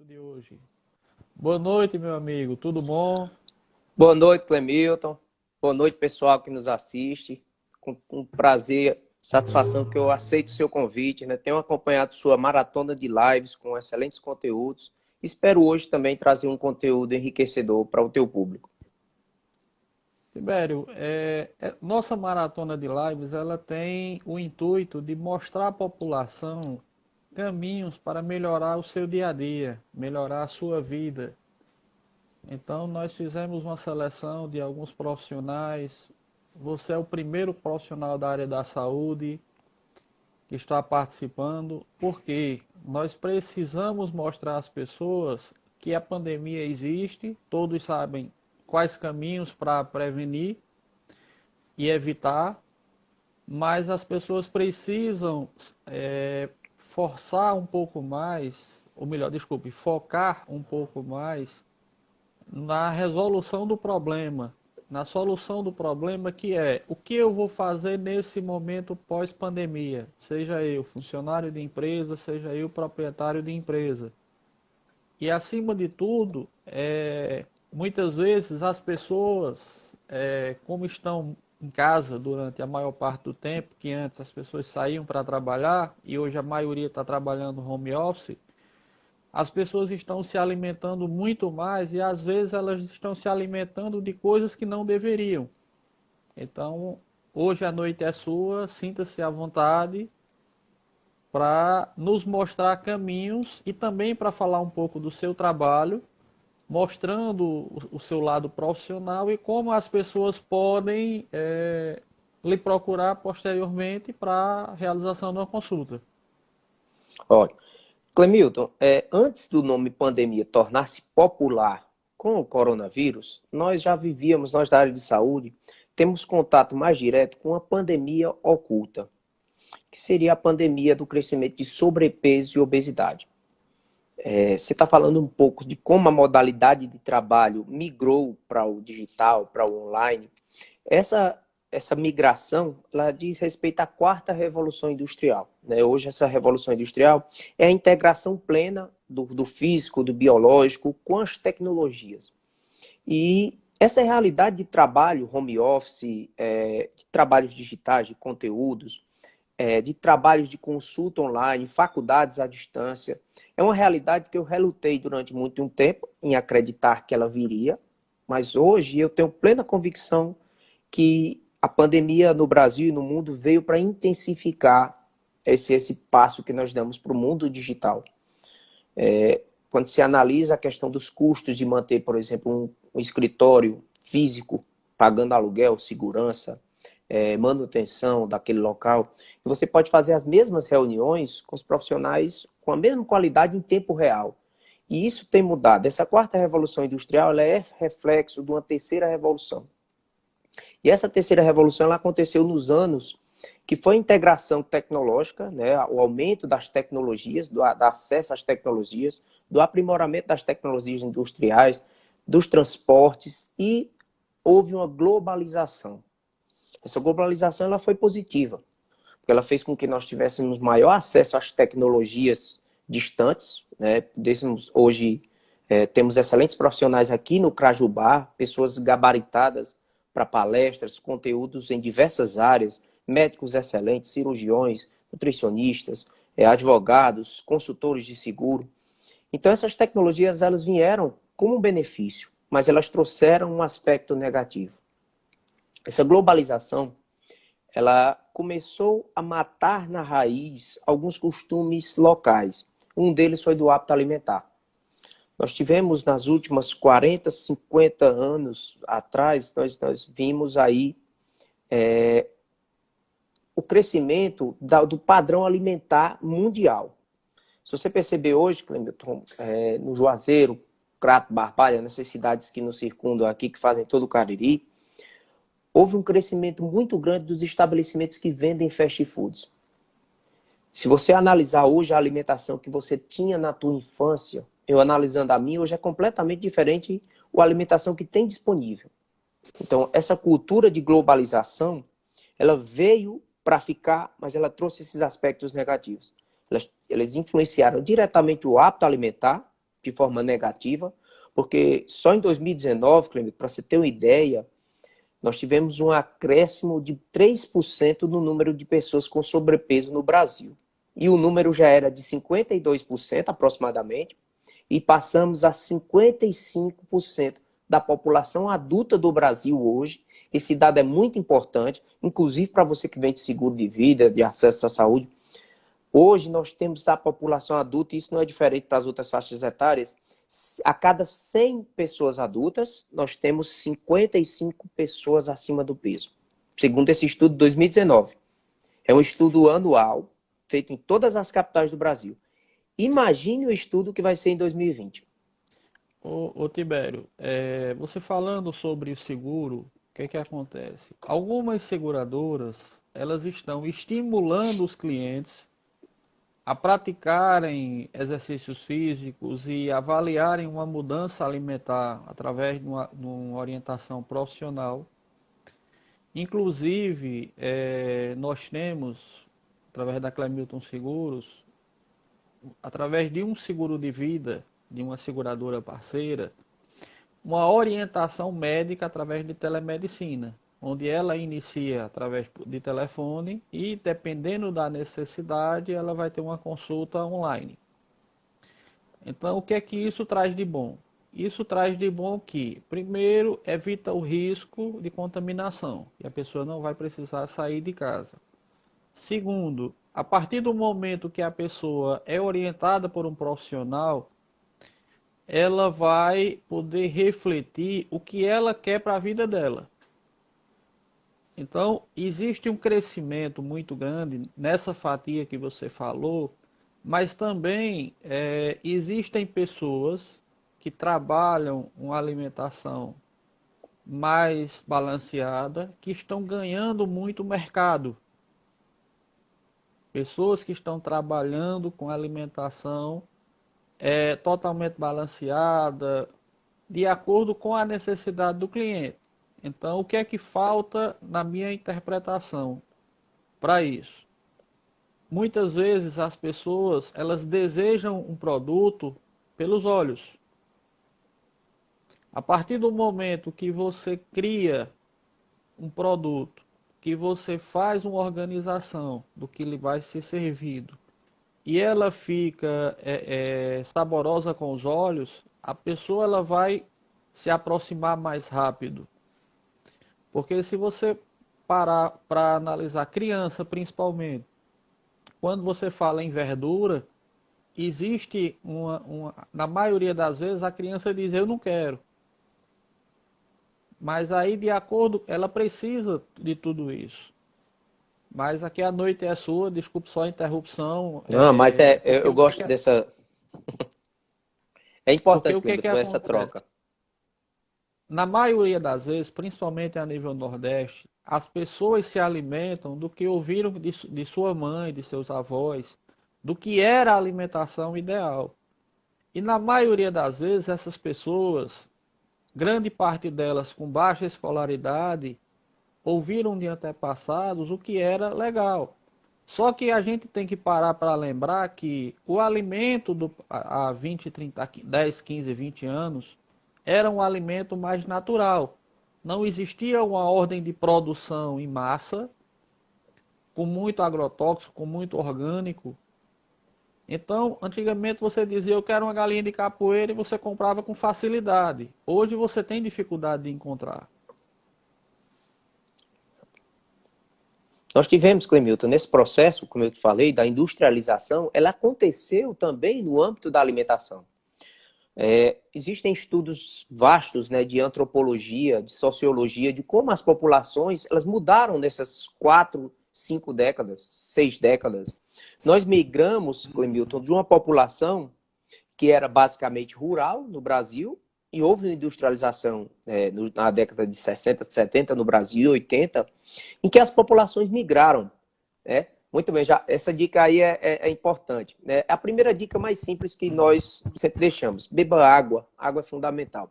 De hoje. Boa noite, meu amigo. Tudo bom? Boa noite, Clemilton. Boa noite, pessoal que nos assiste. Com prazer, satisfação que eu aceito o seu convite, né? Tenho acompanhado sua maratona de lives com excelentes conteúdos. Espero hoje também trazer um conteúdo enriquecedor para o teu público. Tibério, nossa maratona de lives ela tem o intuito de mostrar à população caminhos para melhorar o seu dia a dia, melhorar a sua vida. Então, nós fizemos uma seleção de alguns profissionais. Você é o primeiro profissional da área da saúde que está participando, porque nós precisamos mostrar às pessoas que a pandemia existe, todos sabem quais caminhos para prevenir e evitar, mas as pessoas precisam forçar um pouco mais, ou melhor, desculpe, focar um pouco mais na resolução do problema, na solução do problema, que é o que eu vou fazer nesse momento pós-pandemia, seja eu funcionário de empresa, seja eu proprietário de empresa. E acima de tudo, muitas vezes as pessoas, como estão em casa durante a maior parte do tempo, que antes as pessoas saíam para trabalhar e hoje a maioria está trabalhando home office, as pessoas estão se alimentando muito mais e às vezes elas estão se alimentando de coisas que não deveriam. Então, hoje a noite é sua, sinta-se à vontade para nos mostrar caminhos e também para falar um pouco do seu trabalho, mostrando o seu lado profissional e como as pessoas podem lhe procurar posteriormente para a realização de uma consulta. Olha, Clemilton, antes do nome pandemia tornar-se popular com o coronavírus, nós já vivíamos, nós da área de saúde, temos contato mais direto com a pandemia oculta, que seria a pandemia do crescimento de sobrepeso e obesidade. Você está falando um pouco de como a modalidade de trabalho migrou para o digital, para o online. Essa migração, ela diz respeito à quarta revolução industrial, né? Hoje, essa revolução industrial é a integração plena do físico, do biológico com as tecnologias. E essa realidade de trabalho, home office, de trabalhos digitais, de conteúdos, de trabalhos de consulta online, faculdades à distância, é uma realidade que eu relutei durante muito tempo em acreditar que ela viria, mas hoje eu tenho plena convicção que a pandemia no Brasil e no mundo veio para intensificar esse passo que nós damos para o mundo digital. Quando se analisa a questão dos custos de manter, por exemplo, um escritório físico, pagando aluguel, segurança, manutenção daquele local, você pode fazer as mesmas reuniões com os profissionais com a mesma qualidade em tempo real. E isso tem mudado. Essa quarta revolução industrial ela é reflexo de uma terceira revolução. E essa terceira revolução ela aconteceu nos anos que foi a integração tecnológica, né, o aumento das tecnologias, do acesso às tecnologias, do aprimoramento das tecnologias industriais, dos transportes e houve uma globalização. Essa globalização ela foi positiva, porque ela fez com que nós tivéssemos maior acesso às tecnologias distantes, né? Hoje temos excelentes profissionais aqui no Crajubá, pessoas gabaritadas para palestras, conteúdos em diversas áreas, médicos excelentes, cirurgiões, nutricionistas, advogados, consultores de seguro. Então essas tecnologias elas vieram como um benefício, mas elas trouxeram um aspecto negativo. Essa globalização, ela começou a matar na raiz alguns costumes locais. Um deles foi do hábito alimentar. Nós tivemos nas últimas 40, 50 anos atrás, nós vimos aí o crescimento do padrão alimentar mundial. Se você perceber hoje, Clemilton, no Juazeiro, Crato, Barbalha, nessas cidades que nos circundam aqui, que fazem todo o Cariri, houve um crescimento muito grande dos estabelecimentos que vendem fast foods. Se você analisar hoje a alimentação que você tinha na tua infância, eu analisando a minha, hoje é completamente diferente a alimentação que tem disponível. Então, essa cultura de globalização, ela veio para ficar, mas ela trouxe esses aspectos negativos. Elas influenciaram diretamente o hábito alimentar, de forma negativa, porque só em 2019, Clemente, para você ter uma ideia, nós tivemos um acréscimo de 3% no número de pessoas com sobrepeso no Brasil. E o número já era de 52% aproximadamente, e passamos a 55% da população adulta do Brasil hoje. Esse dado é muito importante, inclusive para você que vende seguro de vida, de acesso à saúde. Hoje nós temos a população adulta, e isso não é diferente para as outras faixas etárias. A cada 100 pessoas adultas, nós temos 55 pessoas acima do peso. Segundo esse estudo de 2019. É um estudo anual, feito em todas as capitais do Brasil. Imagine o estudo que vai ser em 2020. Ô Tibério, você falando sobre o seguro, o que que acontece? Algumas seguradoras, elas estão estimulando os clientes a praticarem exercícios físicos e avaliarem uma mudança alimentar através de uma orientação profissional. Inclusive, nós temos, através da Clemilton Seguros, através de um seguro de vida, de uma seguradora parceira, uma orientação médica através de telemedicina, onde ela inicia através de telefone e, dependendo da necessidade, ela vai ter uma consulta online. Então, o que é que isso traz de bom? Isso traz de bom que, primeiro, evita o risco de contaminação, e a pessoa não vai precisar sair de casa. Segundo, a partir do momento que a pessoa é orientada por um profissional, ela vai poder refletir o que ela quer para a vida dela. Então, existe um crescimento muito grande nessa fatia que você falou, mas também existem pessoas que trabalham uma alimentação mais balanceada, que estão ganhando muito mercado. Pessoas que estão trabalhando com alimentação totalmente balanceada, de acordo com a necessidade do cliente. Então, o que é que falta na minha interpretação para isso? Muitas vezes as pessoas, elas desejam um produto pelos olhos. A partir do momento que você cria um produto, que você faz uma organização do que lhe vai ser servido, e ela fica saborosa com os olhos, a pessoa ela vai se aproximar mais rápido. Porque se você parar para analisar criança principalmente, quando você fala em verdura, existe na maioria das vezes a criança diz eu não quero. Mas aí de acordo, ela precisa de tudo isso. Mas aqui a noite é sua, desculpe só a interrupção. Não, mas eu gosto Que, dessa... É porque importante, o que Clemente, essa acontece? troca. Na maioria das vezes, principalmente a nível Nordeste, as pessoas se alimentam do que ouviram de sua mãe, de seus avós, do que era a alimentação ideal. E na maioria das vezes, essas pessoas, grande parte delas com baixa escolaridade, ouviram de antepassados o que era legal. Só que a gente tem que parar para lembrar que o alimento há 20, 30, 10, 15, 20 anos era um alimento mais natural. Não existia uma ordem de produção em massa, com muito agrotóxico, com muito orgânico. Então, antigamente você dizia, eu quero uma galinha de capoeira e você comprava com facilidade. Hoje você tem dificuldade de encontrar. Nós tivemos, Clemilton, nesse processo, como eu te falei, da industrialização, ela aconteceu também no âmbito da alimentação. Existem estudos vastos, né, de antropologia, de sociologia, de como as populações elas mudaram nessas 4, 5 décadas, 6 décadas. Nós migramos, Clemilton, de uma população que era basicamente rural no Brasil, e houve uma industrialização na década de 60, 70 no Brasil, 80, em que as populações migraram. Né? Muito bem, já, essa dica aí é importante. Né? A primeira dica mais simples que nós sempre deixamos, beba água, água é fundamental.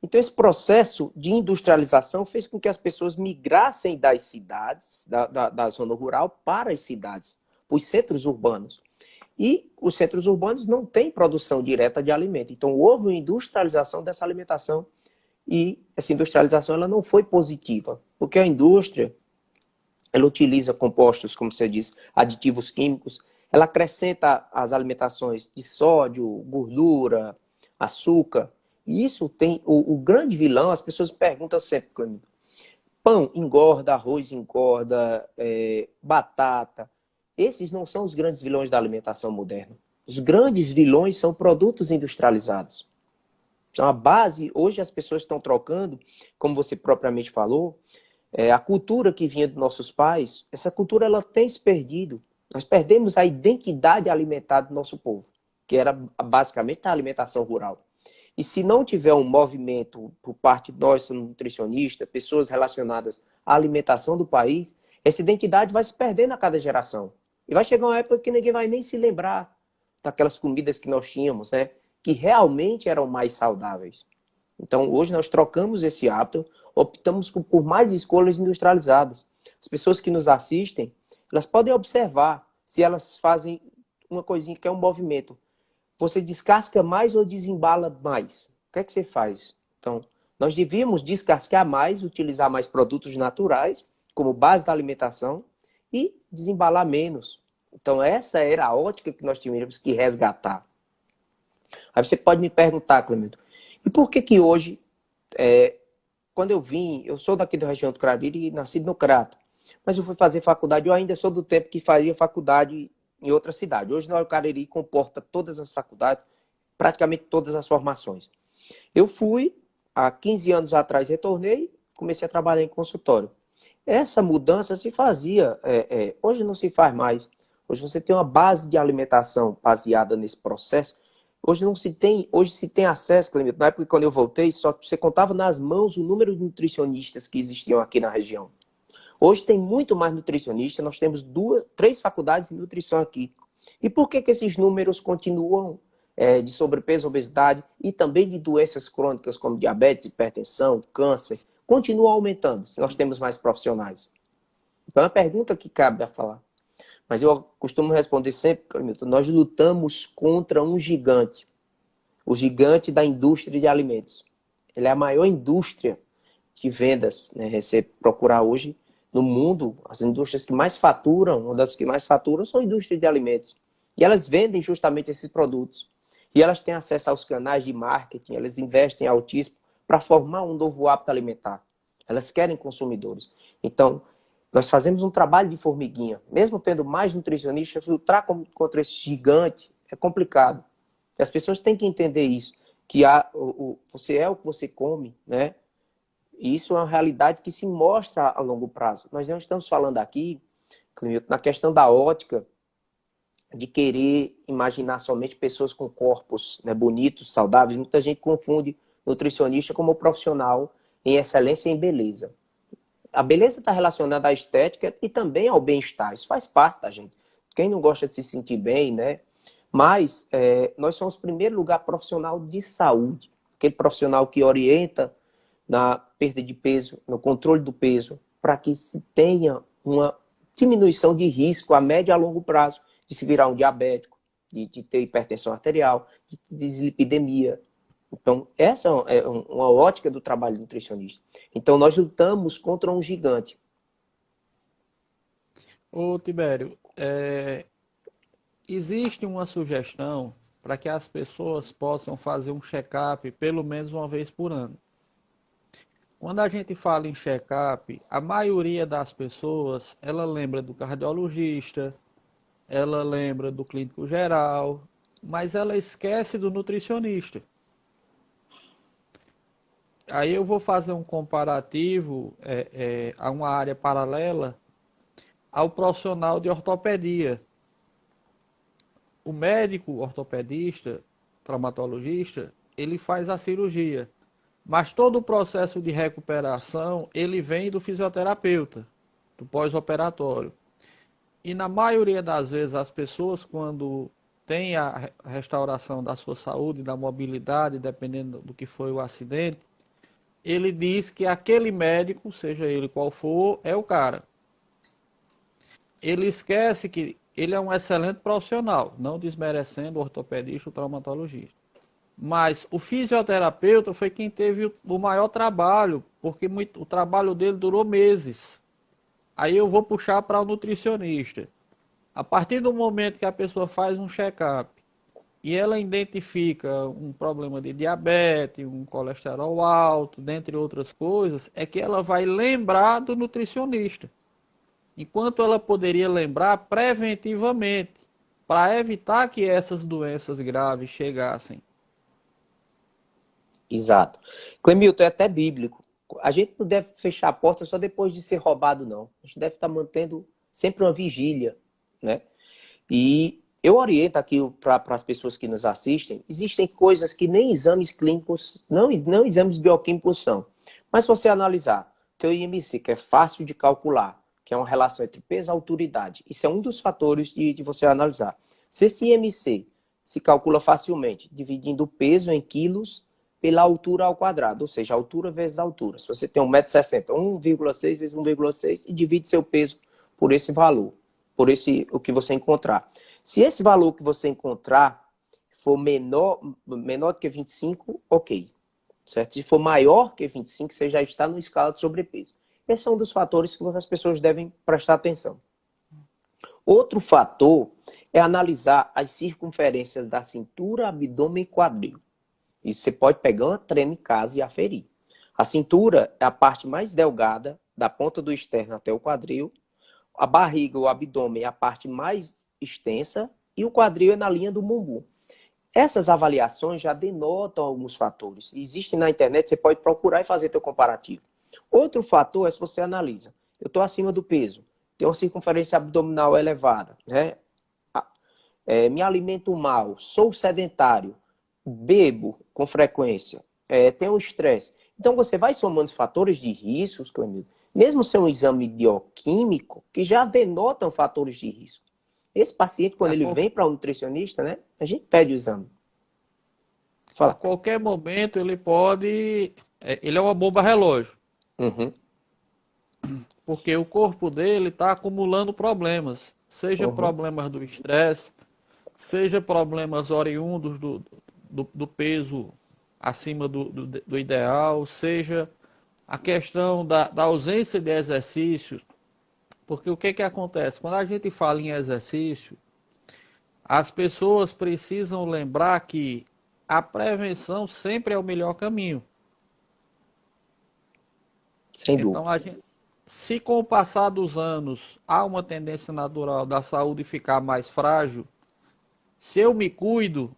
Então esse processo de industrialização fez com que as pessoas migrassem das cidades, da zona rural para as cidades, os centros urbanos. E os centros urbanos não têm produção direta de alimento. Então, houve uma industrialização dessa alimentação e essa industrialização ela não foi positiva, porque a indústria ela utiliza compostos, como você disse, aditivos químicos, ela acrescenta as alimentações de sódio, gordura, açúcar, e isso tem o grande vilão, as pessoas perguntam sempre, Clemente, pão engorda, arroz engorda, batata, esses não são os grandes vilões da alimentação moderna. Os grandes vilões são produtos industrializados. São a base, hoje as pessoas estão trocando, como você propriamente falou, a cultura que vinha dos nossos pais, essa cultura ela tem se perdido. Nós perdemos a identidade alimentar do nosso povo, que era basicamente a alimentação rural. E se não tiver um movimento por parte de nós, nutricionistas, pessoas relacionadas à alimentação do país, essa identidade vai se perdendo a cada geração. E vai chegar uma época que ninguém vai nem se lembrar daquelas comidas que nós tínhamos, né? Que realmente eram mais saudáveis. Então, hoje nós trocamos esse hábito, optamos por mais escolhas industrializadas. As pessoas que nos assistem, elas podem observar se elas fazem uma coisinha que é um movimento. Você descasca mais ou desembala mais? O que é que você faz? Então, nós devíamos descascar mais, utilizar mais produtos naturais como base da alimentação e desembalar menos. Então, essa era a ótica que nós tínhamos que resgatar. Aí você pode me perguntar, Clemente, e por que que hoje, quando eu vim, eu sou daqui da região do Cariri e nasci no Crato, mas eu fui fazer faculdade, eu ainda sou do tempo que fazia faculdade em outra cidade. Hoje o Cariri comporta todas as faculdades, praticamente todas as formações. Eu fui, há 15 anos atrás, retornei, comecei a trabalhar em consultório. Essa mudança se fazia, hoje não se faz mais. Hoje você tem uma base de alimentação baseada nesse processo. Hoje não se tem, hoje se tem acesso, Clemente. Na época quando eu voltei, só você contava nas mãos o número de nutricionistas que existiam aqui na região. Hoje tem muito mais nutricionista, nós temos 3 faculdades de nutrição aqui. E por que que esses números continuam de sobrepeso, obesidade e também de doenças crônicas como diabetes, hipertensão, câncer, continuam aumentando se nós temos mais profissionais? Então é uma pergunta que cabe a falar. Mas eu costumo responder sempre, Clemilton, nós lutamos contra um gigante. O gigante da indústria de alimentos. Ele é a maior indústria de vendas, né? Você procurar hoje no mundo, as indústrias que mais faturam, uma das que mais faturam são a indústria de alimentos. E elas vendem justamente esses produtos. E elas têm acesso aos canais de marketing, elas investem altíssimo para formar um novo hábito alimentar. Elas querem consumidores. Então, nós fazemos um trabalho de formiguinha. Mesmo tendo mais nutricionistas, lutar contra esse gigante é complicado. E as pessoas têm que entender isso, que você é o que você come, né? E isso é uma realidade que se mostra a longo prazo. Nós não estamos falando aqui, Clemilton, na questão da ótica, de querer imaginar somente pessoas com corpos, né, bonitos, saudáveis. Muita gente confunde nutricionista como profissional em excelência e em beleza. A beleza está relacionada à estética e também ao bem-estar. Isso faz parte da gente. Quem não gosta de se sentir bem, né? Mas nós somos, em primeiro lugar, profissional de saúde. Aquele profissional que orienta na perda de peso, no controle do peso, para que se tenha uma diminuição de risco a médio e a longo prazo de se virar um diabético, de ter hipertensão arterial, de dislipidemia. Então, essa é uma ótica do trabalho nutricionista. Então, nós lutamos contra um gigante. Ô Tibério, existe uma sugestão para que as pessoas possam fazer um check-up pelo menos uma vez por ano. Quando a gente fala em check-up, a maioria das pessoas, ela lembra do cardiologista, ela lembra do clínico geral, mas ela esquece do nutricionista. Aí eu vou fazer um comparativo a uma área paralela ao profissional de ortopedia. O médico ortopedista, traumatologista, ele faz a cirurgia. Mas todo o processo de recuperação, ele vem do fisioterapeuta, do pós-operatório. E na maioria das vezes as pessoas, quando têm a restauração da sua saúde, da mobilidade, dependendo do que foi o acidente, ele diz que aquele médico, seja ele qual for, é o cara. Ele esquece que ele é um excelente profissional, não desmerecendo o ortopedista, o traumatologista. Mas o fisioterapeuta foi quem teve o maior trabalho, porque o trabalho dele durou meses. Aí eu vou puxar para o nutricionista. A partir do momento que a pessoa faz um check-up e ela identifica um problema de diabetes, um colesterol alto, dentre outras coisas, é que ela vai lembrar do nutricionista. Enquanto ela poderia lembrar preventivamente, para evitar que essas doenças graves chegassem. Exato. Clemilton, é até bíblico. A gente não deve fechar a porta só depois de ser roubado, não. A gente deve estar mantendo sempre uma vigília, né? E eu oriento aqui para as pessoas que nos assistem, existem coisas que nem exames clínicos, não exames bioquímicos são. Mas se você analisar, teu IMC, que é fácil de calcular, que é uma relação entre peso e altura e idade, isso é um dos fatores de você analisar. Se esse IMC se calcula facilmente, dividindo o peso em quilos pela altura ao quadrado, ou seja, altura vezes altura. Se você tem 1,60 m, 1,6 vezes 1,6 e divide seu peso por esse valor, por o que você encontrar. Se esse valor que você encontrar for menor do que 25, ok. Certo? Se for maior que 25, você já está numa escala de sobrepeso. Esse é um dos fatores que as pessoas devem prestar atenção. Outro fator é analisar as circunferências da cintura, abdômen e quadril. Isso você pode pegar uma trena em casa e aferir. A cintura é a parte mais delgada, da ponta do externo até o quadril. A barriga, o abdômen é a parte mais extensa e o quadril é na linha do bumbum. Essas avaliações já denotam alguns fatores. Existem na internet, você pode procurar e fazer seu comparativo. Outro fator é se você analisa. Eu estou acima do peso, tenho uma circunferência abdominal elevada, né? Me alimento mal, sou sedentário, bebo com frequência, tenho estresse. Então você vai somando fatores de riscos, Clemilton, mesmo ser um exame bioquímico, que já denotam fatores de risco. Esse paciente, quando ele vem para um nutricionista, né, a gente pede o exame. A qualquer momento ele pode... Ele é uma bomba relógio. Uhum. Porque o corpo dele está acumulando problemas. Seja problemas do estresse, seja problemas oriundos do peso acima do ideal, seja a questão da ausência de exercícios. Porque o que acontece? Quando a gente fala em exercício, as pessoas precisam lembrar que a prevenção sempre é o melhor caminho. Sem Então, dúvida. se com o passar dos anos há uma tendência natural da saúde ficar mais frágil, se eu me cuido,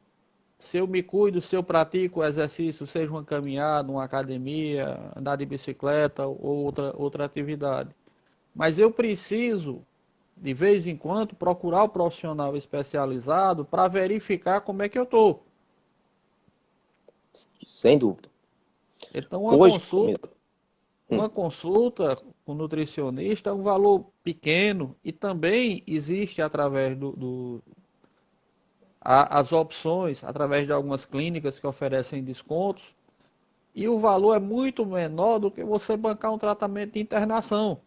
se eu pratico o exercício, seja uma caminhada, uma academia, andar de bicicleta ou outra atividade, mas eu preciso, de vez em quando, procurar o profissional especializado para verificar como é que eu estou. Sem dúvida. Então, Hoje, uma consulta com nutricionista é um valor pequeno e também existe através as opções, através de algumas clínicas que oferecem descontos, e o valor é muito menor do que você bancar um tratamento de internação.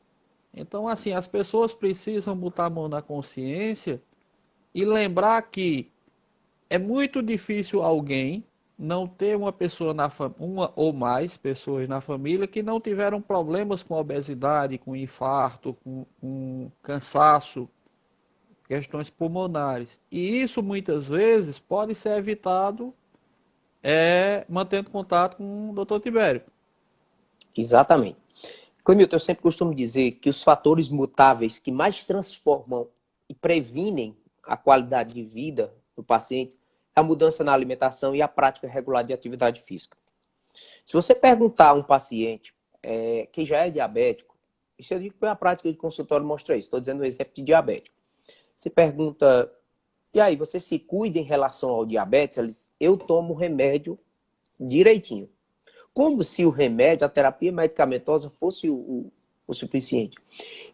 Então, assim, as pessoas precisam botar a mão na consciência e lembrar que é muito difícil alguém não ter uma pessoa uma ou mais pessoas na família que não tiveram problemas com obesidade, com infarto, com cansaço, questões pulmonares. E isso muitas vezes pode ser evitado mantendo contato com o Dr. Tibério. Exatamente. Clemilton, eu sempre costumo dizer que os fatores mutáveis que mais transformam e previnem a qualidade de vida do paciente é a mudança na alimentação e a prática regular de atividade física. Se você perguntar a um paciente que já é diabético, isso eu digo que a prática de consultório mostra isso, estou dizendo um exemplo de diabético. Você pergunta, e aí, você se cuida em relação ao diabetes? Ele diz, eu tomo remédio direitinho. Como se o remédio, a terapia medicamentosa fosse o suficiente.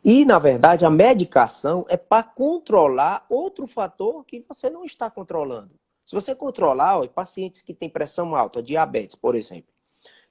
E, na verdade, a medicação é para controlar outro fator que você não está controlando. Se você controlar, pacientes que têm pressão alta, diabetes, por exemplo,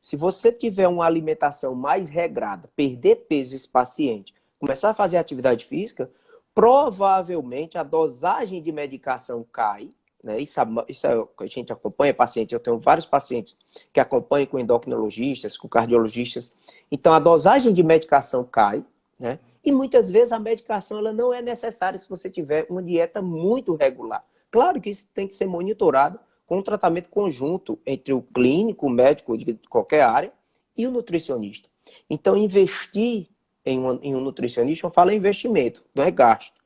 se você tiver uma alimentação mais regrada, perder peso esse paciente, começar a fazer atividade física, provavelmente a dosagem de medicação cai, né? Isso é o que a gente acompanha pacientes. Eu tenho vários pacientes que acompanham com endocrinologistas, com cardiologistas. Então, a dosagem de medicação cai, né? E muitas vezes a medicação ela não é necessária se você tiver uma dieta muito regular. Claro que isso tem que ser monitorado com um tratamento conjunto entre o clínico, o médico de qualquer área e o nutricionista. Então, investir em um nutricionista, eu falo em investimento, não é gasto.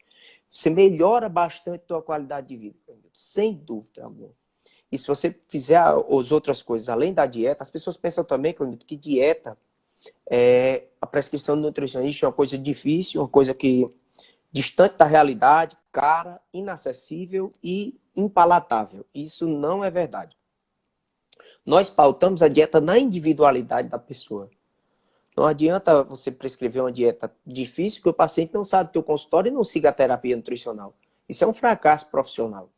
Você melhora bastante a tua qualidade de vida, sem dúvida alguma. E se você fizer as outras coisas além da dieta, as pessoas pensam também que dieta a prescrição do nutricionista é uma coisa difícil, uma coisa que distante da realidade, cara, inacessível e impalatável. Isso não é verdade. Nós pautamos a dieta na individualidade da pessoa. Não adianta você prescrever uma dieta difícil que o paciente não sabe do teu consultório e não siga a terapia nutricional. Isso é um fracasso profissional.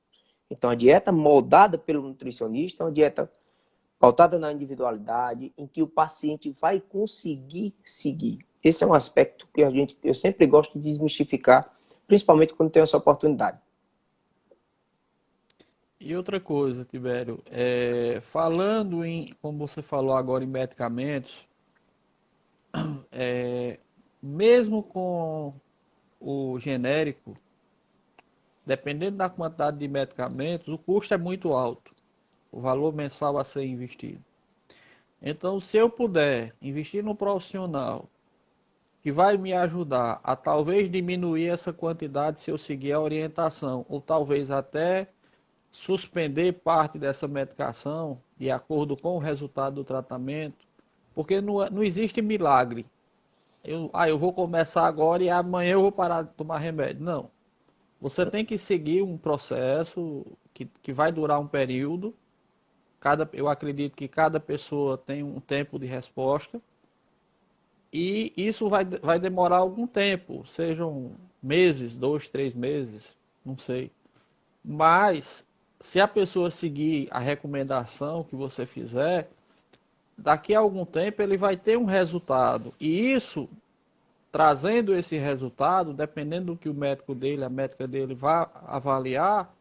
Então, a dieta moldada pelo nutricionista é uma dieta pautada na individualidade, em que o paciente vai conseguir seguir. Esse é um aspecto que eu sempre gosto de desmistificar, principalmente quando tenho essa oportunidade. E outra coisa, Tibério, falando em, como você falou agora, em medicamentos, mesmo com o genérico, dependendo da quantidade de medicamentos, o custo é muito alto, o valor mensal a ser investido. Então, se eu puder investir no profissional que vai me ajudar a talvez diminuir essa quantidade se eu seguir a orientação, ou talvez até suspender parte dessa medicação de acordo com o resultado do tratamento, porque não existe milagre. Eu vou começar agora e amanhã eu vou parar de tomar remédio. Não. Você tem que seguir um processo que vai durar um período. Eu acredito que cada pessoa tem um tempo de resposta. E isso vai demorar algum tempo, sejam meses, 2, 3 meses, não sei. Mas, se a pessoa seguir a recomendação que você fizer, daqui a algum tempo ele vai ter um resultado. E isso, trazendo esse resultado, dependendo do que o médico dele, a médica dele vá avaliar,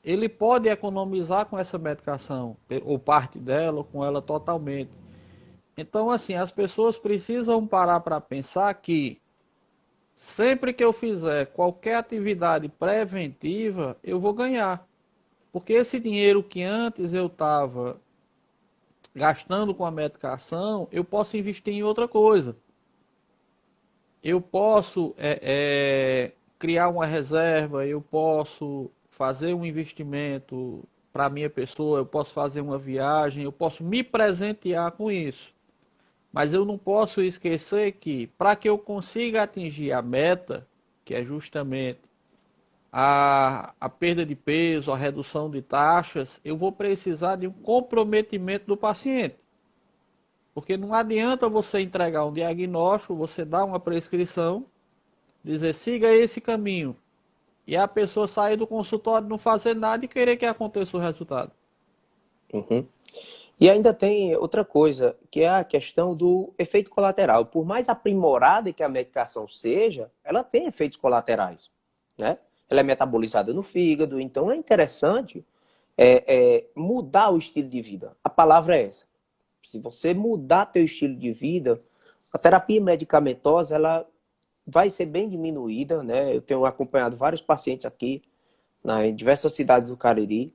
ele pode economizar com essa medicação, ou parte dela, ou com ela totalmente. Então, assim, as pessoas precisam parar para pensar que sempre que eu fizer qualquer atividade preventiva, eu vou ganhar. Porque esse dinheiro que antes eu estava gastando com a medicação, eu posso investir em outra coisa. Eu posso criar uma reserva, eu posso fazer um investimento para a minha pessoa, eu posso fazer uma viagem, eu posso me presentear com isso. Mas eu não posso esquecer que, para que eu consiga atingir a meta, que é justamente a perda de peso, a redução de taxas, eu vou precisar de um comprometimento do paciente. Porque não adianta você entregar um diagnóstico, você dar uma prescrição, dizer siga esse caminho, e a pessoa sair do consultório, não fazer nada e querer que aconteça o resultado. Uhum. E ainda tem outra coisa, que é a questão do efeito colateral. Por mais aprimorada que a medicação seja, ela tem efeitos colaterais, né? Ela é metabolizada no fígado, então é interessante mudar o estilo de vida. A palavra é essa. Se você mudar teu estilo de vida, a terapia medicamentosa ela vai ser bem diminuída, né? Eu tenho acompanhado vários pacientes aqui em diversas cidades do Cariri.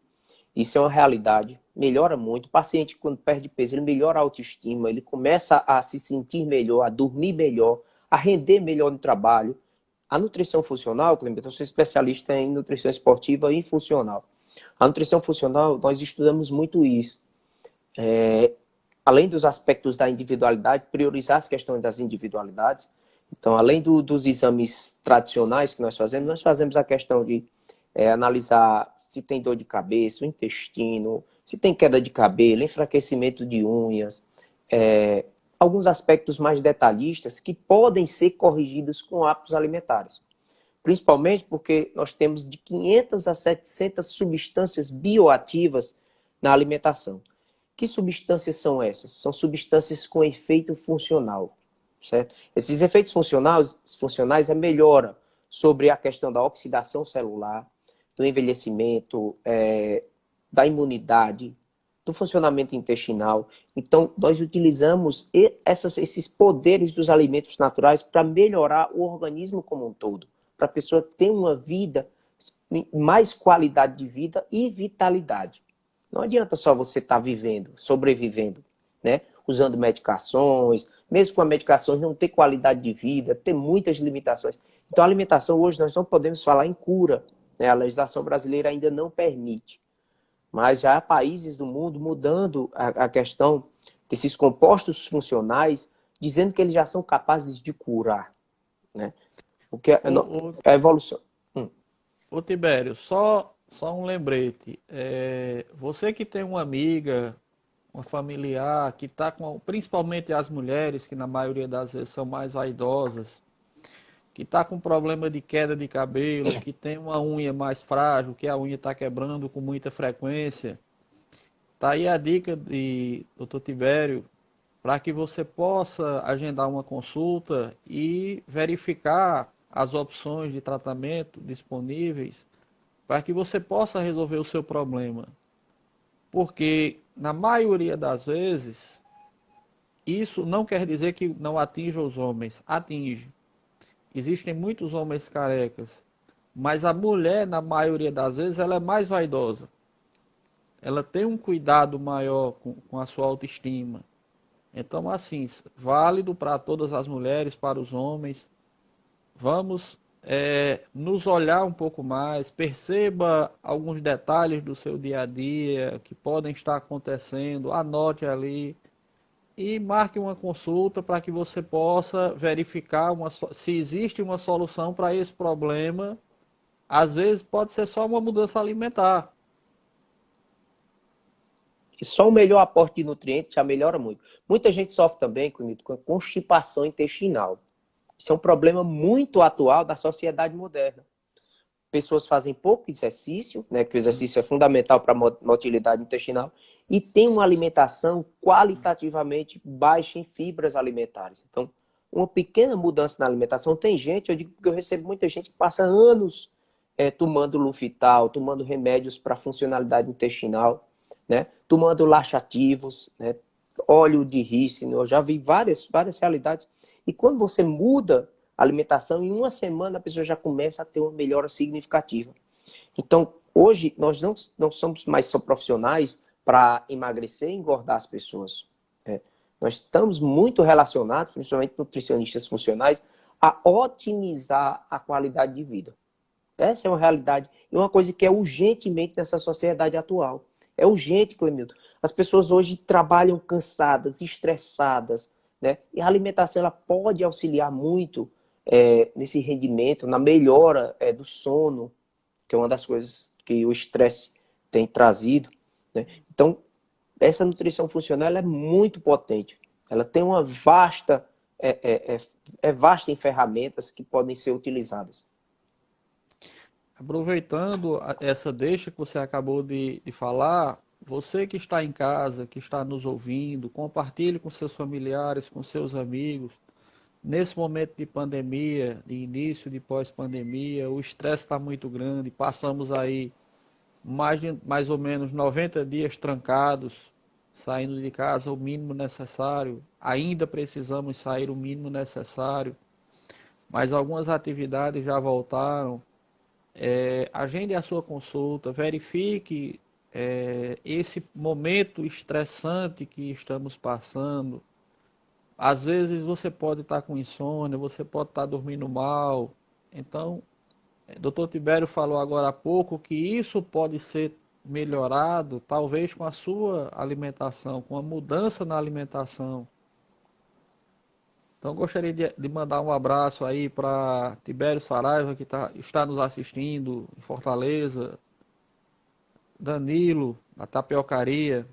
Isso é uma realidade, melhora muito. O paciente, quando perde peso, ele melhora a autoestima, ele começa a se sentir melhor, a dormir melhor, a render melhor no trabalho. A nutrição funcional, Clemente, eu sou especialista em nutrição esportiva e funcional. A nutrição funcional, nós estudamos muito isso. Além dos aspectos da individualidade, priorizar as questões das individualidades. Então, além dos exames tradicionais que nós fazemos a questão de analisar se tem dor de cabeça, o intestino, se tem queda de cabelo, enfraquecimento de unhas, alguns aspectos mais detalhistas que podem ser corrigidos com hábitos alimentares. Principalmente porque nós temos de 500 a 700 substâncias bioativas na alimentação. Que substâncias são essas? São substâncias com efeito funcional, certo? Esses efeitos funcionais é melhora sobre a questão da oxidação celular, do envelhecimento, da imunidade, do funcionamento intestinal. Então, nós utilizamos esses poderes dos alimentos naturais para melhorar o organismo como um todo, para a pessoa ter uma vida, mais qualidade de vida e vitalidade. Não adianta só você estar vivendo, sobrevivendo, né? Usando medicações, mesmo com a medicação não ter qualidade de vida, ter muitas limitações. Então, a alimentação hoje nós não podemos falar em cura, né? A legislação brasileira ainda não permite. Mas já há países do mundo mudando a questão desses compostos funcionais, dizendo que eles já são capazes de curar, né? O que é a evolução. Ô Tibério, só um lembrete. Você que tem uma amiga, uma familiar, que está com, principalmente as mulheres, que na maioria das vezes são mais vaidosas, que está com problema de queda de cabelo, que tem uma unha mais frágil, que a unha está quebrando com muita frequência, tá aí a dica de Dr. Tibério para que você possa agendar uma consulta e verificar as opções de tratamento disponíveis para que você possa resolver o seu problema. Porque, na maioria das vezes, isso não quer dizer que não atinja os homens. Atinge. Existem muitos homens carecas, mas a mulher, na maioria das vezes, ela é mais vaidosa. Ela tem um cuidado maior com a sua autoestima. Então, assim, válido para todas as mulheres, para os homens. Vamos nos olhar um pouco mais, perceba alguns detalhes do seu dia a dia que podem estar acontecendo, anote ali e marque uma consulta para que você possa verificar se existe uma solução para esse problema. Às vezes pode ser só uma mudança alimentar. E só o melhor aporte de nutrientes já melhora muito. Muita gente sofre também, Clemito, com constipação intestinal. Isso é um problema muito atual da sociedade moderna. Pessoas fazem pouco exercício, né, que o exercício é fundamental para a motilidade intestinal, e tem uma alimentação qualitativamente baixa em fibras alimentares. Então, uma pequena mudança na alimentação. Tem gente, eu digo que eu recebo muita gente que passa anos tomando Lufital, tomando remédios para funcionalidade intestinal, né, tomando laxativos, né, óleo de rícino. Eu já vi várias realidades. E quando você muda a alimentação, em uma semana a pessoa já começa a ter uma melhora significativa. Então, hoje, nós não somos mais só profissionais para emagrecer e engordar as pessoas. Nós estamos muito relacionados, principalmente nutricionistas funcionais, a otimizar a qualidade de vida. Essa é uma realidade e uma coisa que é urgentemente nessa sociedade atual. É urgente, Clemilton. As pessoas hoje trabalham cansadas, estressadas, né? E a alimentação ela pode auxiliar muito nesse rendimento, na melhora do sono, que é uma das coisas que o estresse tem trazido, né? Então, essa nutrição funcional ela é muito potente. Ela tem uma vasta em ferramentas que podem ser utilizadas. Aproveitando essa deixa que você acabou de falar, você que está em casa, que está nos ouvindo, compartilhe com seus familiares, com seus amigos. Nesse momento de pandemia, de início de pós-pandemia, o estresse está muito grande. Passamos aí mais ou menos 90 dias trancados, saindo de casa o mínimo necessário. Ainda precisamos sair o mínimo necessário, mas algumas atividades já voltaram. Agende a sua consulta, verifique esse momento estressante que estamos passando. Às vezes você pode estar com insônia, você pode estar dormindo mal. Então, Dr. Tibério falou agora há pouco que isso pode ser melhorado, talvez com a sua alimentação, com a mudança na alimentação. Então, gostaria de mandar um abraço aí para Tibério Saraiva, que está nos assistindo em Fortaleza, Danilo, da Tapiocaria,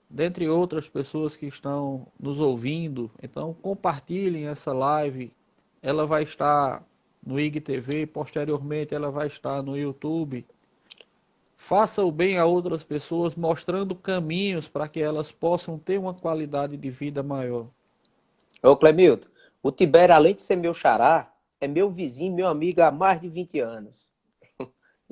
dentre outras pessoas que estão nos ouvindo. Então, compartilhem essa live. Ela vai estar no IGTV, posteriormente ela vai estar no YouTube. Faça o bem a outras pessoas, mostrando caminhos para que elas possam ter uma qualidade de vida maior. Ô, Clemilton, o Tibério, além de ser meu xará, é meu vizinho, meu amigo há mais de 20 anos.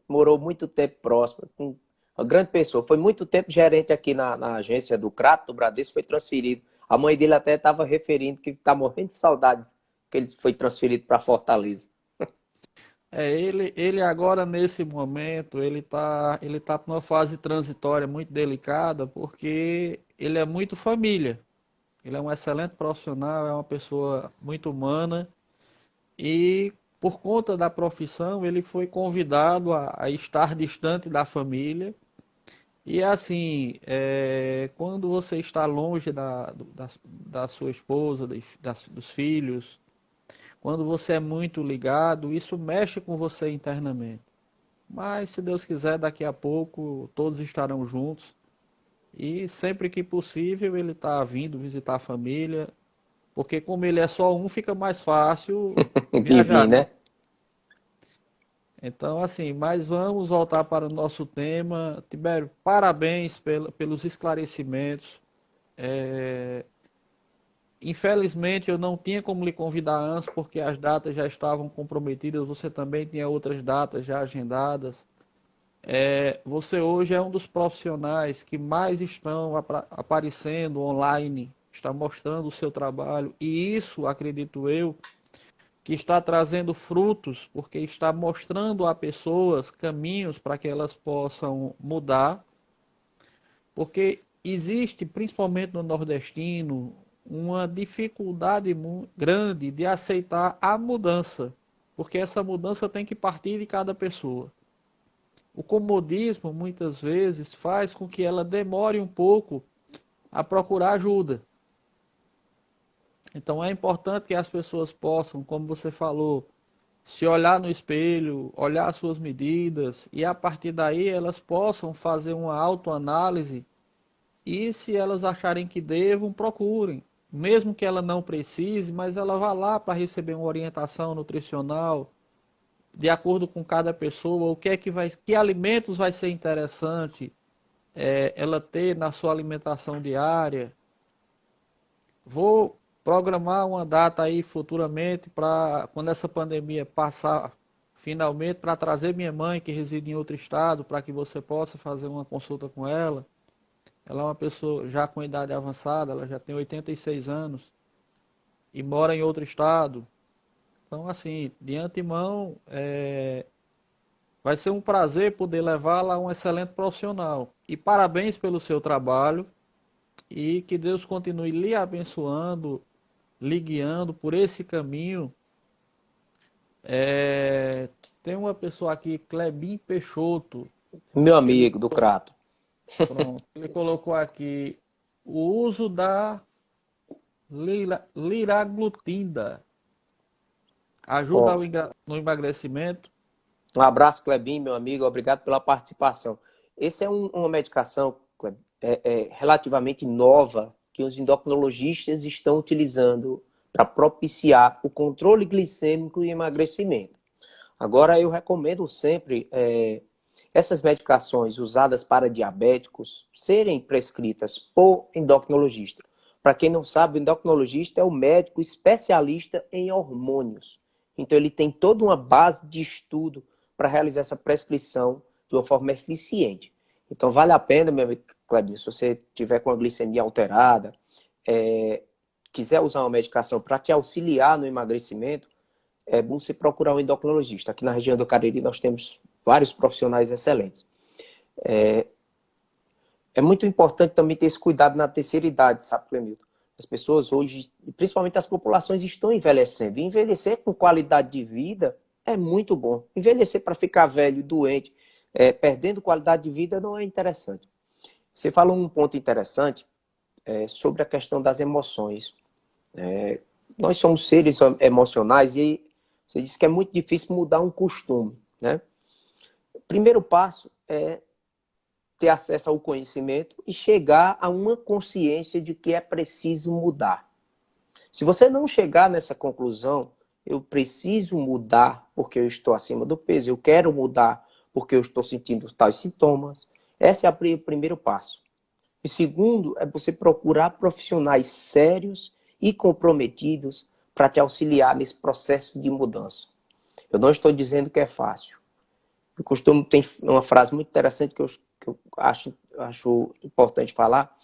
Morou muito tempo próximo, com uma grande pessoa. Foi muito tempo gerente aqui na agência do Crato, do Bradesco, foi transferido. A mãe dele até estava referindo que está morrendo de saudade que ele foi transferido para Fortaleza. Ele agora nesse momento, ele tá numa fase transitória muito delicada, porque ele é muito família. Ele é um excelente profissional, é uma pessoa muito humana e por conta da profissão ele foi convidado a estar distante da família. E assim, quando você está longe da sua esposa, dos filhos, quando você é muito ligado, isso mexe com você internamente. Mas se Deus quiser, daqui a pouco todos estarão juntos. E sempre que possível ele está vindo visitar a família, porque como ele é só um, fica mais fácil viajar, Divino, né? né? Então, assim, mas vamos voltar para o nosso tema. Tibério, parabéns pelos esclarecimentos. É, Infelizmente, eu não tinha como lhe convidar antes, porque as datas já estavam comprometidas. Você também tinha outras datas já agendadas. Você hoje é um dos profissionais que mais estão aparecendo online, está mostrando o seu trabalho, e isso, acredito eu, que está trazendo frutos, porque está mostrando a pessoas caminhos para que elas possam mudar, porque existe, principalmente no nordestino, uma dificuldade grande de aceitar a mudança, porque essa mudança tem que partir de cada pessoa. O comodismo muitas vezes faz com que ela demore um pouco a procurar ajuda. Então é importante que as pessoas possam, como você falou, se olhar no espelho, olhar as suas medidas e a partir daí elas possam fazer uma autoanálise e se elas acharem que devam, procurem. Mesmo que ela não precise, mas ela vá lá para receber uma orientação nutricional, de acordo com cada pessoa, o que é que alimentos vai ser interessante ela ter na sua alimentação diária. Vou programar uma data aí futuramente para quando essa pandemia passar finalmente para trazer minha mãe que reside em outro estado para que você possa fazer uma consulta com ela. Ela é uma pessoa já com idade avançada, ela já tem 86 anos e mora em outro estado. Então, assim, de antemão, vai ser um prazer poder levá-la a um excelente profissional. E parabéns pelo seu trabalho e que Deus continue lhe abençoando, lhe guiando por esse caminho. É, Tem uma pessoa aqui, Clebin Peixoto, Meu ele, amigo do Crato. pronto, ele colocou aqui o uso da liraglutida ajuda Ó, no emagrecimento. um abraço, Clebinho, meu amigo. Obrigado pela participação. Essa é uma medicação, Cleb, relativamente nova que os endocrinologistas estão utilizando para propiciar o controle glicêmico e emagrecimento. Agora, eu recomendo sempre essas medicações usadas para diabéticos serem prescritas por endocrinologista. Para quem não sabe, o endocrinologista é o médico especialista em hormônios. Então, ele tem toda uma base de estudo para realizar essa prescrição de uma forma eficiente. Então, vale a pena, meu amigo Clebinho, se você tiver com a glicemia alterada, quiser usar uma medicação para te auxiliar no emagrecimento, é bom você procurar um endocrinologista. Aqui na região do Cariri nós temos vários profissionais excelentes. É muito importante também ter esse cuidado na terceira idade, sabe, Clemilton? As pessoas hoje, principalmente as populações, estão envelhecendo. E envelhecer com qualidade de vida é muito bom. Envelhecer para ficar velho, doente, perdendo qualidade de vida não é interessante. Você falou um ponto interessante sobre a questão das emoções. Nós somos seres emocionais e você disse que é muito difícil mudar um costume, né? O primeiro passo é ter acesso ao conhecimento e chegar a uma consciência de que é preciso mudar. Se você não chegar nessa conclusão, eu preciso mudar porque eu estou acima do peso, eu quero mudar porque eu estou sentindo tais sintomas, esse é o primeiro passo. E segundo, é você procurar profissionais sérios e comprometidos para te auxiliar nesse processo de mudança. Eu não estou dizendo que é fácil. Eu costumo, tem uma frase muito interessante que eu acho importante falar.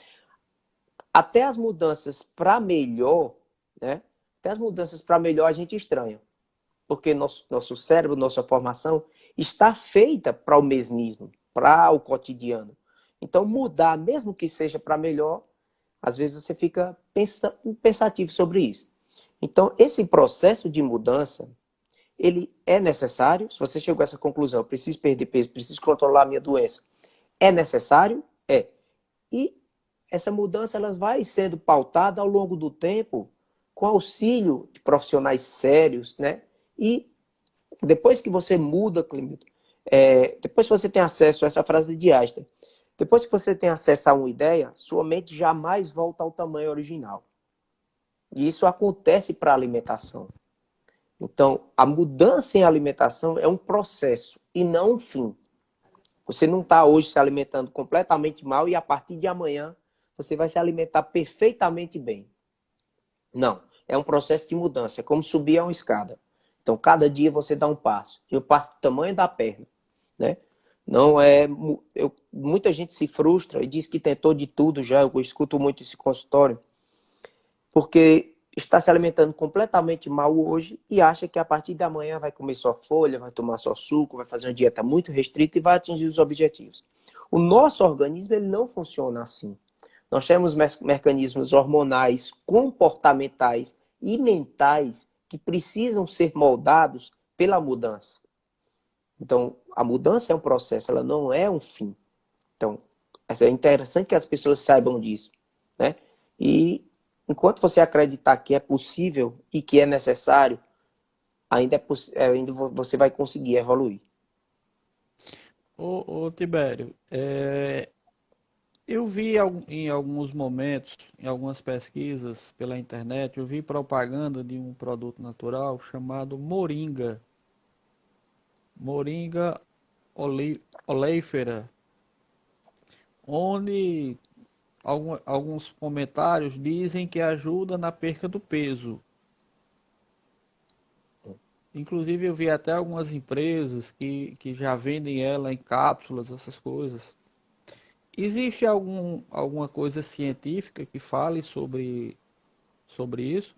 Até as mudanças para melhor, né? Até as mudanças para melhor a gente estranha. Porque nosso cérebro, nossa formação está feita para o mesmismo, para o cotidiano. Então, mudar, mesmo que seja para melhor, às vezes você fica pensativo sobre isso. Então, esse processo de mudança, ele é necessário. Se você chegou a essa conclusão, preciso perder peso, preciso controlar a minha doença, é necessário? É. E essa mudança ela vai sendo pautada ao longo do tempo com auxílio de profissionais sérios, né? E depois que você muda, Clemilton, depois que você tem acesso a essa frase de Einstein, depois que você tem acesso a uma ideia, sua mente jamais volta ao tamanho original. E isso acontece para a alimentação. Então, a mudança em alimentação é um processo e não um fim. Você não está hoje se alimentando completamente mal e a partir de amanhã você vai se alimentar perfeitamente bem. Não, é um processo de mudança, é como subir uma escada. Então, cada dia você dá um passo. E o passo do tamanho da perna, né? Não é... muita gente se frustra e diz que tentou de tudo já. Eu escuto muito esse consultório. Porque está se alimentando completamente mal hoje e acha que a partir de amanhã vai comer só folha, vai tomar só suco, vai fazer uma dieta muito restrita e vai atingir os objetivos. O nosso organismo ele não funciona assim. Nós temos mecanismos hormonais, comportamentais e mentais que precisam ser moldados pela mudança. Então, a mudança é um processo, ela não é um fim. Então, é interessante que as pessoas saibam disso, né? E enquanto você acreditar que é possível e que é necessário, ainda você vai conseguir evoluir. Ô Tibério, eu vi em alguns momentos, em algumas pesquisas pela internet, eu vi propaganda de um produto natural chamado moringa. Moringa oleifera, onde alguns comentários dizem que ajuda na perca do peso. Inclusive eu vi até algumas empresas que já vendem ela em cápsulas, essas coisas. Existe alguma coisa científica que fale sobre isso?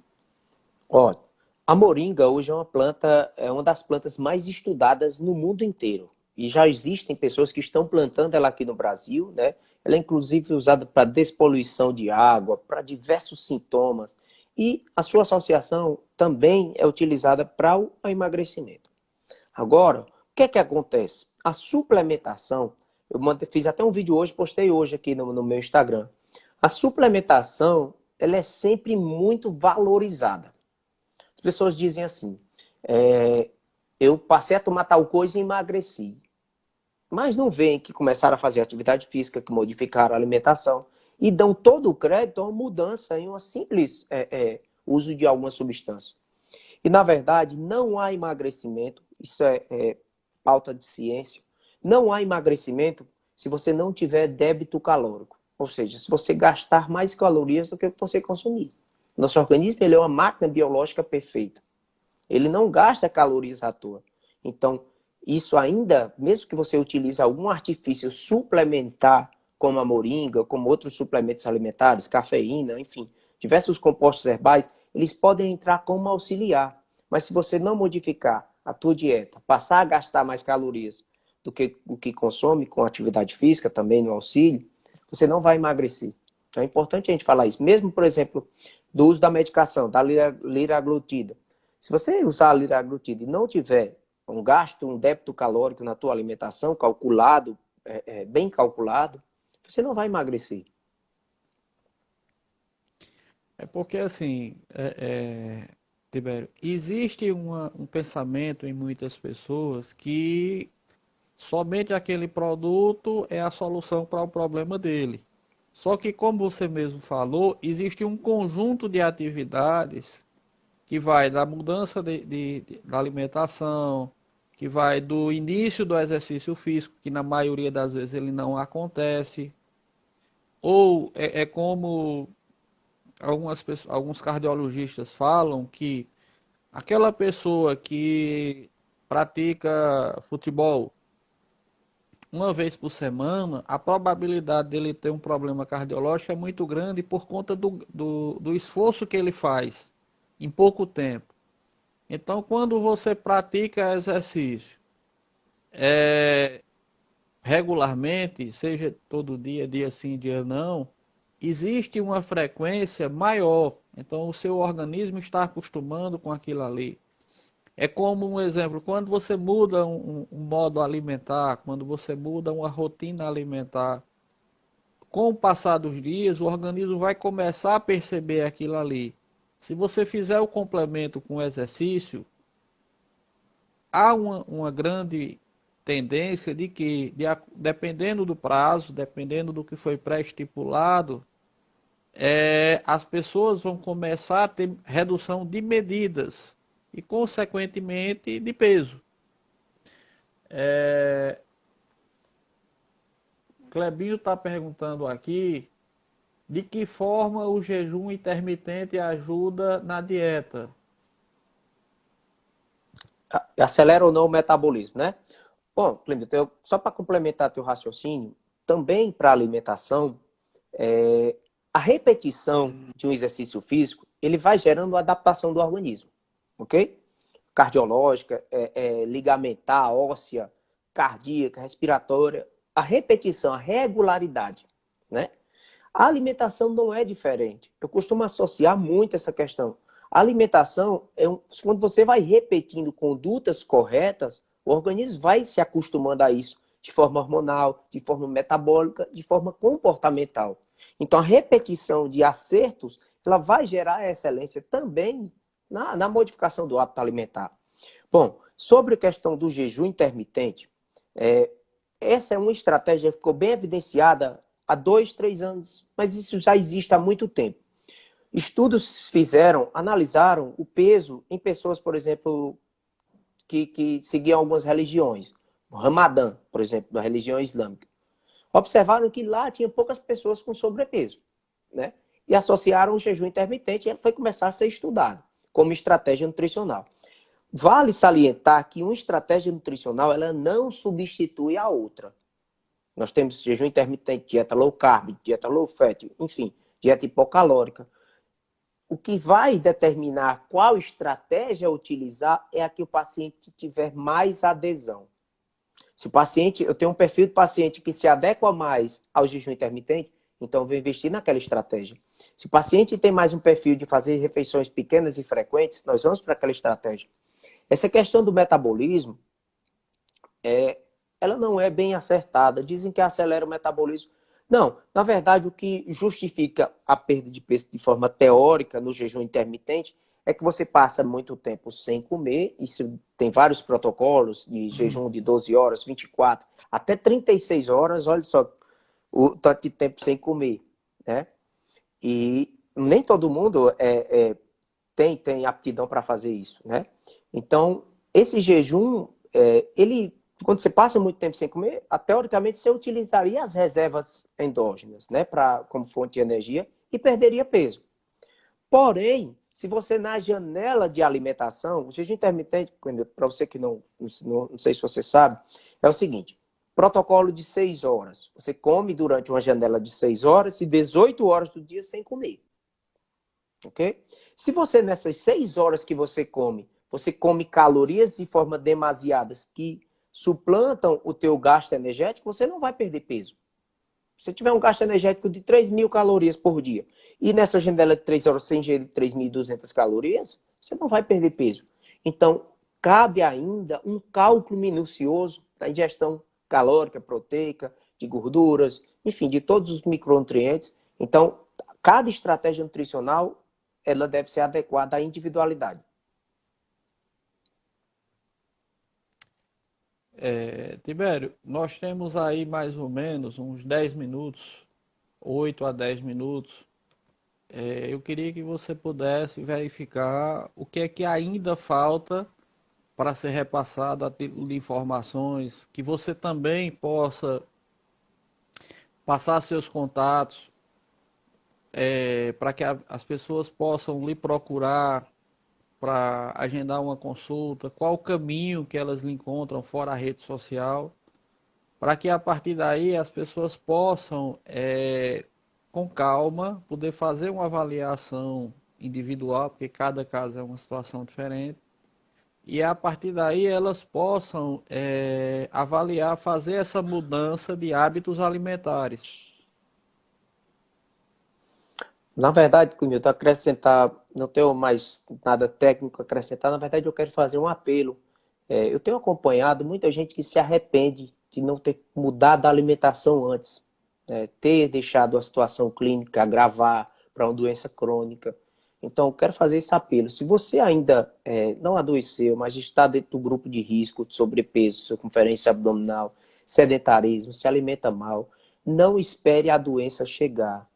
Olha, a moringa hoje é uma das plantas mais estudadas no mundo inteiro. E já existem pessoas que estão plantando ela aqui no Brasil, né? Ela é inclusive usada para despoluição de água, para diversos sintomas. E a sua associação também é utilizada para o emagrecimento. Agora, o que é que acontece? A suplementação, fiz até um vídeo hoje, postei hoje aqui no meu Instagram. A suplementação, ela é sempre muito valorizada. As pessoas dizem assim, eu passei a tomar tal coisa e emagreci. Mas não veem que começaram a fazer atividade física, que modificaram a alimentação e dão todo o crédito a uma mudança em um simples uso de alguma substância. E, na verdade, não há emagrecimento, isso é pauta de ciência, não há emagrecimento se você não tiver débito calórico. Ou seja, se você gastar mais calorias do que você consumir. Nosso organismo ele é uma máquina biológica perfeita. Ele não gasta calorias à toa. Então, isso ainda, mesmo que você utilize algum artifício suplementar, como a moringa, como outros suplementos alimentares, cafeína, enfim, diversos compostos herbais, eles podem entrar como auxiliar. Mas se você não modificar a tua dieta, passar a gastar mais calorias do que o que consome com atividade física, também no auxílio, você não vai emagrecer. Então é importante a gente falar isso. Mesmo, por exemplo, do uso da medicação, da liraglutida. Se você usar a liraglutida e não tiver um gasto, um débito calórico na tua alimentação, calculado, bem calculado, você não vai emagrecer. É porque assim, Tibério, existe um pensamento em muitas pessoas que somente aquele produto é a solução para o problema dele. Só que, como você mesmo falou, existe um conjunto de atividades que vai da mudança da alimentação, que vai do início do exercício físico, que na maioria das vezes ele não acontece, ou é como alguns cardiologistas falam que aquela pessoa que pratica futebol uma vez por semana, a probabilidade dele ter um problema cardiológico é muito grande por conta do esforço que ele faz em pouco tempo. Então, quando você pratica exercício regularmente, seja todo dia, dia sim, dia não, existe uma frequência maior. Então, o seu organismo está acostumando com aquilo ali. É como um exemplo, quando você muda um modo alimentar, quando você muda uma rotina alimentar, com o passar dos dias, o organismo vai começar a perceber aquilo ali. Se você fizer o complemento com o exercício, há uma grande tendência de que, dependendo do prazo, dependendo do que foi pré-estipulado, as pessoas vão começar a ter redução de medidas e, consequentemente, de peso. Clebinho está perguntando aqui de que forma o jejum intermitente ajuda na dieta. Acelera ou não o metabolismo, né? Bom, Clemente, só para complementar teu raciocínio, também para a alimentação, a repetição de um exercício físico, ele vai gerando adaptação do organismo, ok? Cardiológica, ligamentar, óssea, cardíaca, respiratória. A repetição, a regularidade, né? A alimentação não é diferente. Eu costumo associar muito essa questão. A alimentação, quando você vai repetindo condutas corretas, o organismo vai se acostumando a isso, de forma hormonal, de forma metabólica, de forma comportamental. Então, a repetição de acertos, ela vai gerar excelência também na modificação do hábito alimentar. Bom, sobre a questão do jejum intermitente, essa é uma estratégia que ficou bem evidenciada há 2, 3 anos, mas isso já existe há muito tempo. Estudos analisaram o peso em pessoas, por exemplo, que seguiam algumas religiões. O Ramadã, por exemplo, da religião islâmica. Observaram que lá tinha poucas pessoas com sobrepeso, né? E associaram o jejum intermitente e ele foi começar a ser estudado como estratégia nutricional. Vale salientar que uma estratégia nutricional ela não substitui a outra. Nós temos jejum intermitente, dieta low carb, dieta low fat, enfim, dieta hipocalórica. O que vai determinar qual estratégia utilizar é a que o paciente tiver mais adesão. Se o paciente, eu tenho um perfil de paciente que se adequa mais ao jejum intermitente, então eu vou investir naquela estratégia. Se o paciente tem mais um perfil de fazer refeições pequenas e frequentes, nós vamos para aquela estratégia. Essa questão do metabolismo, ela não é bem acertada. Dizem que acelera o metabolismo. Não, na verdade, o que justifica a perda de peso de forma teórica no jejum intermitente é que você passa muito tempo sem comer, isso tem vários protocolos de jejum de 12 horas, 24, até 36 horas, olha só o tanto de tempo sem comer, né? E nem todo mundo tem aptidão para fazer isso, né? Então, esse jejum, quando você passa muito tempo sem comer, teoricamente você utilizaria as reservas endógenas, né, como fonte de energia e perderia peso. Porém, se você na janela de alimentação, o jejum intermitente, para você que não sei se você sabe, é o seguinte: protocolo de 6 horas. Você come durante uma janela de 6 horas e 18 horas do dia sem comer. Ok? Se você, nessas 6 horas que você come calorias de forma demasiadas que suplantam o teu gasto energético, você não vai perder peso. Se você tiver um gasto energético de 3.000 calorias por dia e nessa janela de 3 horas você ingerir 3.200 calorias, você não vai perder peso. Então, cabe ainda um cálculo minucioso da ingestão calórica, proteica, de gorduras, enfim, de todos os micronutrientes. Então, cada estratégia nutricional ela deve ser adequada à individualidade. Tibério, nós temos aí mais ou menos uns 10 minutos, 8 a 10 minutos. Eu queria que você pudesse verificar o que é que ainda falta para ser repassado a título de informações, que você também possa passar seus contatos para que as pessoas possam lhe procurar para agendar uma consulta, qual o caminho que elas lhe encontram fora a rede social, para que a partir daí as pessoas possam, com calma, poder fazer uma avaliação individual, porque cada caso é uma situação diferente, e a partir daí elas possam avaliar, fazer essa mudança de hábitos alimentares. Na verdade, Clemilton, acrescentar, não tenho mais nada técnico a acrescentar, na verdade eu quero fazer um apelo. Eu tenho acompanhado muita gente que se arrepende de não ter mudado a alimentação antes, ter deixado a situação clínica agravar para uma doença crônica. Então, eu quero fazer esse apelo. Se você ainda não adoeceu, mas está dentro do grupo de risco de sobrepeso, circunferência abdominal, sedentarismo, se alimenta mal, não espere a doença chegar.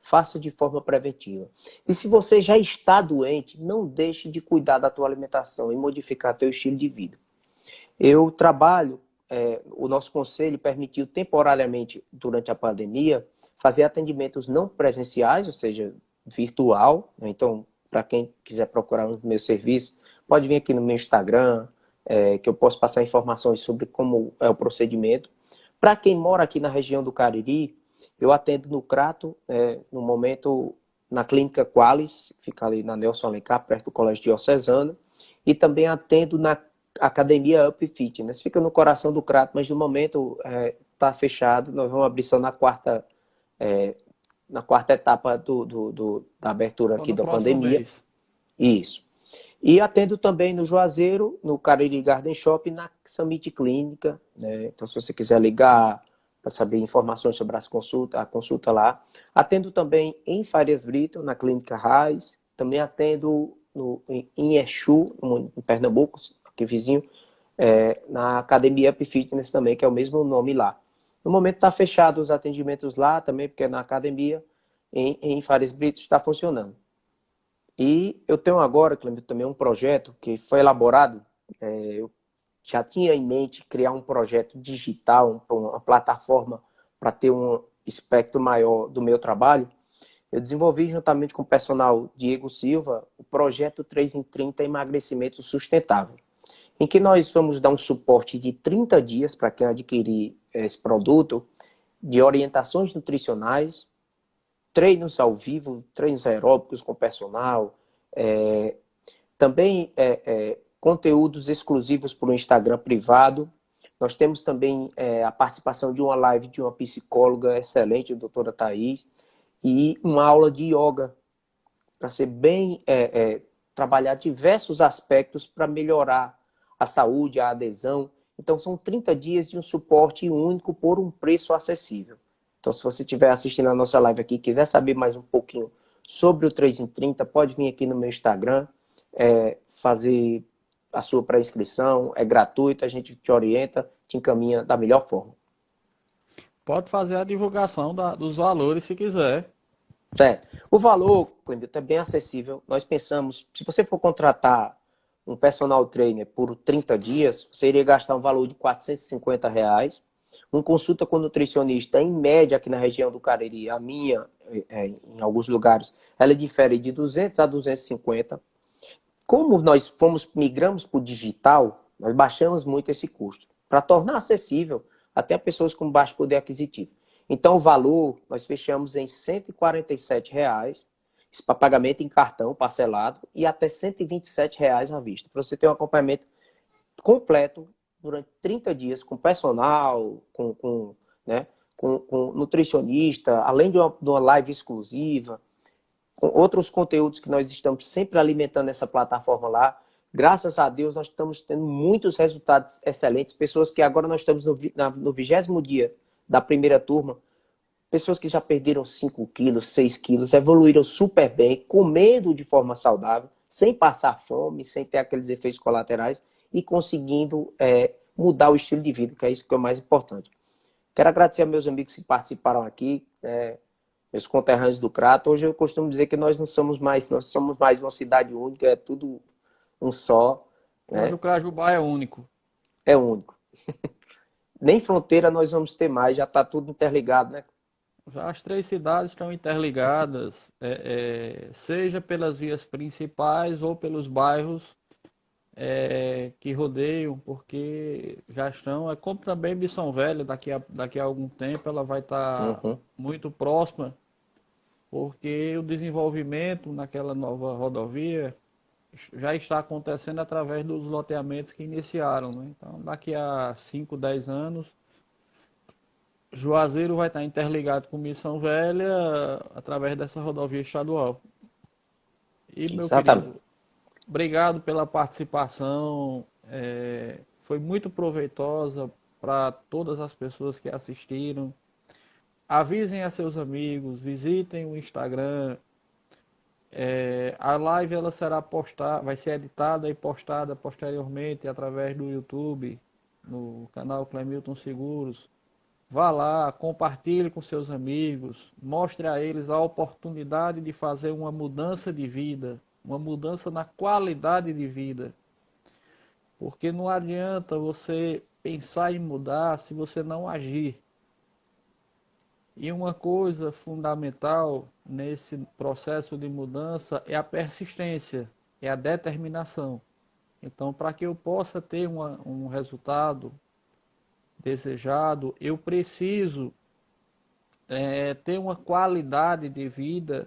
Faça de forma preventiva. E se você já está doente, não deixe de cuidar da tua alimentação e modificar teu estilo de vida. Eu trabalho, o nosso conselho permitiu temporariamente, durante a pandemia, fazer atendimentos não presenciais, ou seja, virtual. Então, para quem quiser procurar o meu serviço, pode vir aqui no meu Instagram, que eu posso passar informações sobre como é o procedimento. Para quem mora aqui na região do Cariri, eu atendo no Crato, no momento, na Clínica Qualis, que fica ali na Nelson Alencar, perto do Colégio Diocesano, e também atendo na Academia Up Fitness. Fica no coração do Crato, mas no momento está fechado. Nós vamos abrir só na quarta etapa da abertura Só aqui no da próximo pandemia. mês. Isso. E atendo também no Juazeiro, no Cariri Garden Shop e na Summit Clínica, né? Então, se você quiser ligar para saber informações sobre a consulta lá. Atendo também em Farias Brito, na Clínica Raiz. Também atendo em Exu, em Pernambuco, aqui vizinho, na Academia Up Fitness também, que é o mesmo nome lá. No momento está fechado os atendimentos lá também, porque na academia, em Farias Brito, está funcionando. E eu tenho agora, Cleber, também um projeto que foi elaborado. Eu já tinha em mente criar um projeto digital, uma plataforma para ter um espectro maior do meu trabalho. Eu desenvolvi juntamente com o personal Diego Silva o projeto 3 em 30 Emagrecimento Sustentável, em que nós vamos dar um suporte de 30 dias para quem adquirir esse produto, de orientações nutricionais, treinos ao vivo, treinos aeróbicos com personal, também conteúdos exclusivos para o Instagram privado. Nós temos também a participação de uma live de uma psicóloga excelente, a doutora Thais, e uma aula de yoga, para ser bem trabalhar diversos aspectos para melhorar a saúde, a adesão. Então, são 30 dias de um suporte único por um preço acessível. Então, se você estiver assistindo a nossa live aqui e quiser saber mais um pouquinho sobre o 3 em 30, pode vir aqui no meu Instagram, fazer a sua pré-inscrição, é gratuito, a gente te orienta, te encaminha da melhor forma. Pode fazer a divulgação dos valores se quiser. O valor, Clembito, é bem acessível. Nós pensamos, se você for contratar um personal trainer por 30 dias, você iria gastar um valor de R$ 450. Uma consulta com nutricionista, em média, aqui na região do Cariri, a minha, em alguns lugares, ela difere de 200 a 250. Como nós migramos para o digital, nós baixamos muito esse custo, para tornar acessível até pessoas com baixo poder aquisitivo. Então, o valor, nós fechamos em R$ 147, isso para pagamento em cartão parcelado, e até R$ 127 à vista, para você ter um acompanhamento completo durante 30 dias, com personal, com nutricionista, além de uma live exclusiva, com outros conteúdos que nós estamos sempre alimentando essa plataforma lá. Graças a Deus, nós estamos tendo muitos resultados excelentes. Pessoas que agora nós estamos no 20º dia da primeira turma, pessoas que já perderam 5 quilos, 6 quilos, evoluíram super bem, comendo de forma saudável, sem passar fome, sem ter aqueles efeitos colaterais e conseguindo mudar o estilo de vida, que é isso que é o mais importante. Quero agradecer a meus amigos que participaram aqui, meus conterrâneos do Crato. Hoje eu costumo dizer que nós somos mais uma cidade única, é tudo um só. Hoje Né? o Crajubá é único. É único. Nem fronteira nós vamos ter mais, já está tudo interligado, né? Já as três cidades estão interligadas, seja pelas vias principais ou pelos bairros que rodeiam, porque já estão, é como também Missão Velha, daqui a algum tempo ela vai estar Uhum. muito próxima, porque o desenvolvimento naquela nova rodovia já está acontecendo através dos loteamentos que iniciaram, né? Então, daqui a 5, 10 anos, Juazeiro vai estar interligado com Missão Velha através dessa rodovia estadual. E, meu Exatamente. querido, obrigado pela participação. Foi muito proveitosa para todas as pessoas que assistiram. Avisem a seus amigos, visitem o Instagram. A live ela será postada, vai ser editada e postada posteriormente através do YouTube, no canal Clemilton Seguros. Vá lá, compartilhe com seus amigos, mostre a eles a oportunidade de fazer uma mudança de vida, uma mudança na qualidade de vida. Porque não adianta você pensar em mudar se você não agir. E uma coisa fundamental nesse processo de mudança é a persistência, é a determinação. Então, para que eu possa ter um resultado desejado, eu preciso ter uma qualidade de vida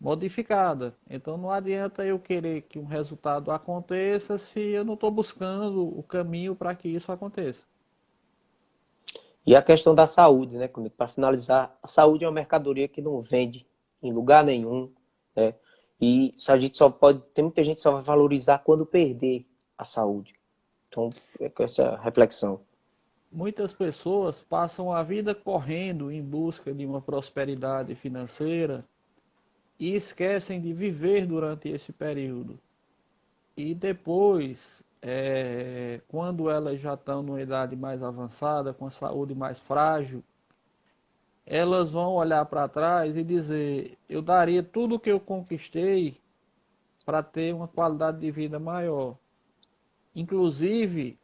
modificada. Então, não adianta eu querer que um resultado aconteça se eu não estou buscando o caminho para que isso aconteça. E a questão da saúde, né, para finalizar, a saúde é uma mercadoria que não vende em lugar nenhum, né? E a gente só pode, tem muita gente que só vai valorizar quando perder a saúde. Então, é com essa reflexão. Muitas pessoas passam a vida correndo em busca de uma prosperidade financeira e esquecem de viver durante esse período. E depois, quando elas já estão numa idade mais avançada, com a saúde mais frágil, elas vão olhar para trás e dizer: eu daria tudo o que eu conquistei para ter uma qualidade de vida maior. Inclusive,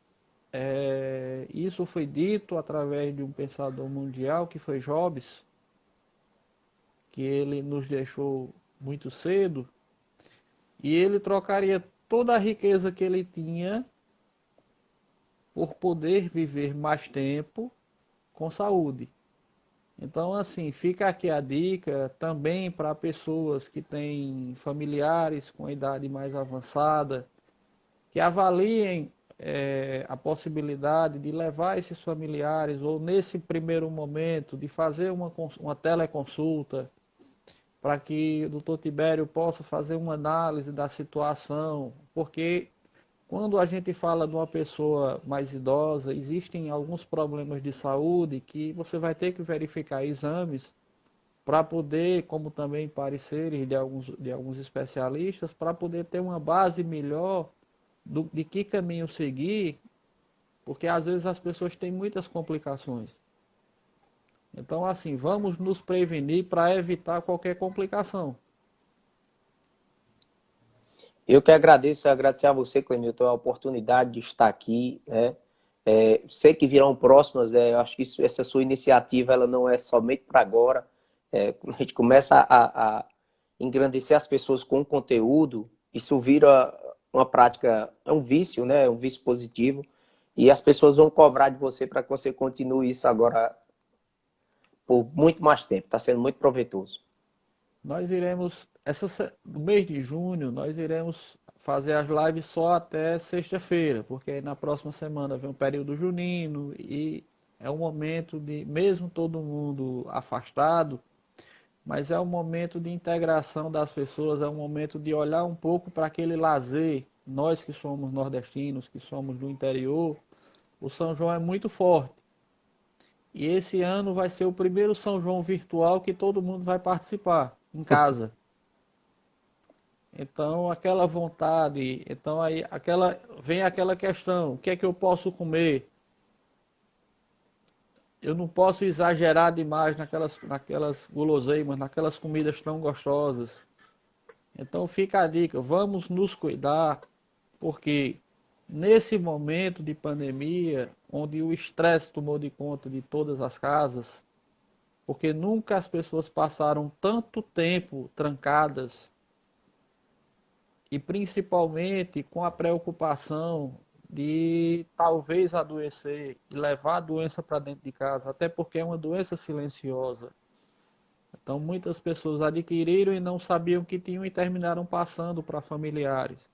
isso foi dito através de um pensador mundial que foi Jobs, que ele nos deixou muito cedo, e ele trocaria toda a riqueza que ele tinha por poder viver mais tempo com saúde. Então, assim, fica aqui a dica também para pessoas que têm familiares com idade mais avançada, que avaliem a possibilidade de levar esses familiares, ou nesse primeiro momento, de fazer uma teleconsulta, para que o doutor Tibério possa fazer uma análise da situação, porque quando a gente fala de uma pessoa mais idosa, existem alguns problemas de saúde que você vai ter que verificar exames para poder, como também pareceres de alguns especialistas, para poder ter uma base melhor de que caminho seguir, porque às vezes as pessoas têm muitas complicações. Então, assim, vamos nos prevenir para evitar qualquer complicação. Eu que agradeço, agradecer a você, Clemilton, a oportunidade de estar aqui, né? Sei que virão próximas, eu acho que essa sua iniciativa ela não é somente para agora. A gente começa a engrandecer as pessoas com conteúdo, isso vira uma prática, é um vício, né? É um vício positivo. E as pessoas vão cobrar de você para que você continue isso agora por muito mais tempo. Está sendo muito proveitoso. Nós iremos, no mês de junho, nós iremos fazer as lives só até sexta-feira, porque na próxima semana vem o período junino e é um momento de, mesmo todo mundo afastado, mas é um momento de integração das pessoas, é um momento de olhar um pouco para aquele lazer. Nós que somos nordestinos, que somos do interior, o São João é muito forte. E esse ano vai ser o primeiro São João virtual que todo mundo vai participar em casa. Então, aquela vontade, então aí vem aquela questão, o que é que eu posso comer? Eu não posso exagerar demais naquelas guloseimas, naquelas comidas tão gostosas. Então fica a dica, vamos nos cuidar, porque nesse momento de pandemia, onde o estresse tomou de conta de todas as casas, porque nunca as pessoas passaram tanto tempo trancadas e principalmente com a preocupação de talvez adoecer e levar a doença para dentro de casa, até porque é uma doença silenciosa. Então muitas pessoas adquiriram e não sabiam que tinham e terminaram passando para familiares.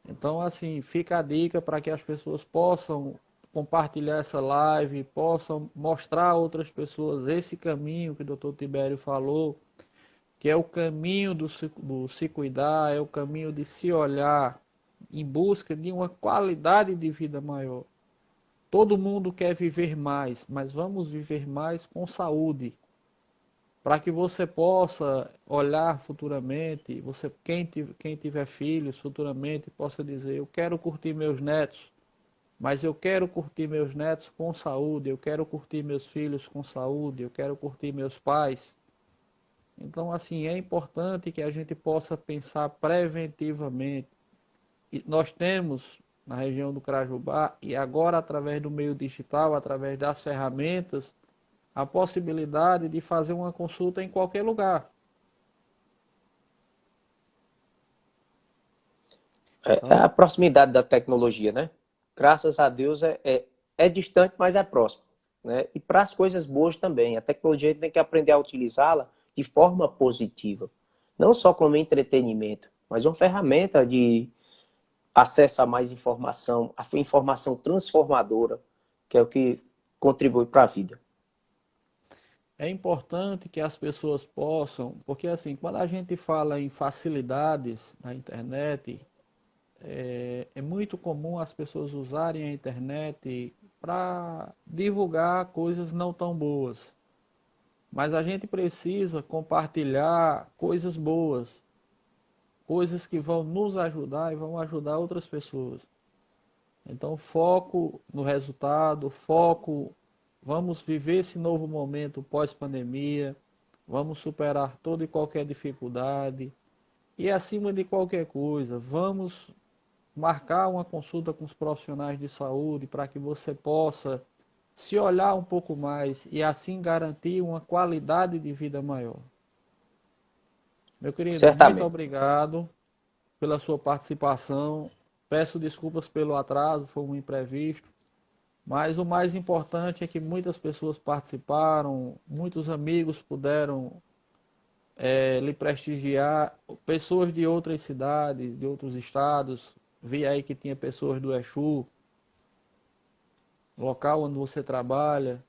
Então assim, fica a dica para que as pessoas possam compartilhar essa live, possam mostrar a outras pessoas esse caminho que o Dr. Tibério falou, que é o caminho do se cuidar, é o caminho de se olhar em busca de uma qualidade de vida maior. Todo mundo quer viver mais, mas vamos viver mais com saúde, para que você possa olhar futuramente, quem tiver filhos futuramente possa dizer, eu quero curtir meus netos, mas eu quero curtir meus netos com saúde, eu quero curtir meus filhos com saúde, eu quero curtir meus pais. Então, assim, é importante que a gente possa pensar preventivamente. E nós temos na região do Crajubá, e agora através do meio digital, através das ferramentas, a possibilidade de fazer uma consulta em qualquer lugar. É Então, a proximidade da tecnologia, né? Graças a Deus é distante, mas é próximo, né? E para as coisas boas também. A tecnologia a gente tem que aprender a utilizá-la de forma positiva. Não só como entretenimento, mas uma ferramenta de acesso a mais informação, a informação transformadora, que é o que contribui para a vida. é importante que as pessoas possam, porque assim, quando a gente fala em facilidades na internet, é muito comum as pessoas usarem a internet para divulgar coisas não tão boas. Mas a gente precisa compartilhar coisas boas, coisas que vão nos ajudar e vão ajudar outras pessoas. Então, foco no resultado, foco, vamos viver esse novo momento pós-pandemia, vamos superar toda e qualquer dificuldade e, acima de qualquer coisa, vamos marcar uma consulta com os profissionais de saúde para que você possa se olhar um pouco mais e assim garantir uma qualidade de vida maior. Meu querido, muito Certamente. obrigado pela sua participação. Peço desculpas pelo atraso, foi um imprevisto. Mas o mais importante é que muitas pessoas participaram, muitos amigos puderam lhe prestigiar, pessoas de outras cidades, de outros estados. Vi aí que tinha pessoas do Exu, local onde você trabalha.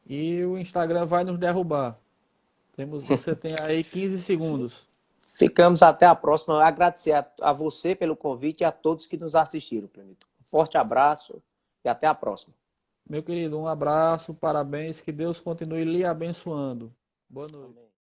E o Instagram vai nos derrubar. Você tem aí 15 segundos. Ficamos até a próxima. Agradecer a você pelo convite e a todos que nos assistiram, Planito. Um forte abraço e até a próxima. Meu querido, um abraço, parabéns, que Deus continue lhe abençoando. Boa noite. Amém.